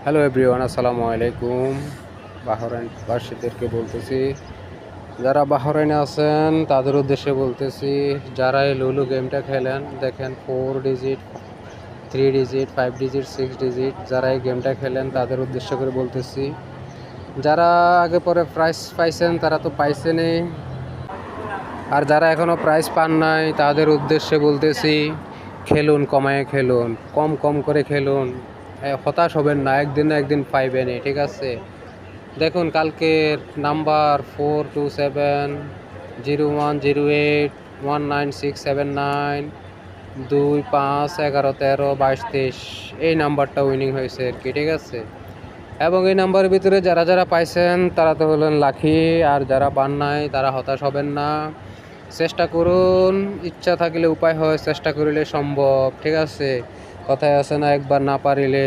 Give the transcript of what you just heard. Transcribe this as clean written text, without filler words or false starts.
Hello everyone, আসসালামু আলাইকুম। Bahrain বাসীদেরকে বলতেছি, যারা বাহরাইনে আছেন তাদের উদ্দেশ্যে বলতেছি, যারা এই লুলু গেমটা খেলেন, দেখেন 4 ডিজিট, 3 ডিজিট, 5 ডিজিট, 6 ডিজিট, যারা এই গেমটা খেলেন তাদের উদ্দেশ্য করে বলতেছি, যারা আগে পরে প্রাইজ পাইছেন তারা তো পাইছেনই, আর যারা এখনও প্রাইজ পান নাই তাদের উদ্দেশ্যে বলতেছি, খেলুন, কমায় খেলুন, কম কম করে খেলুন, হতাশ হবেন না, একদিন না একদিন পাইবেনই, ঠিক আছে? দেখুন, কালকের নাম্বার 427010819679 2511132223, এই নাম্বারটা উইনিং হয়েছে আর কি, ঠিক আছে? এবং এই নাম্বারের ভিতরে যারা যারা পাইছেন তারা তো হলেন লাকি, আর যারা পান নাই তারা হতাশ হবেন না। চেষ্টা করুন, ইচ্ছা থাকলে উপায় হয়, চেষ্টা করিলে সম্ভব, ঠিক আছে? কথায় আছে না, একবার না পারিলে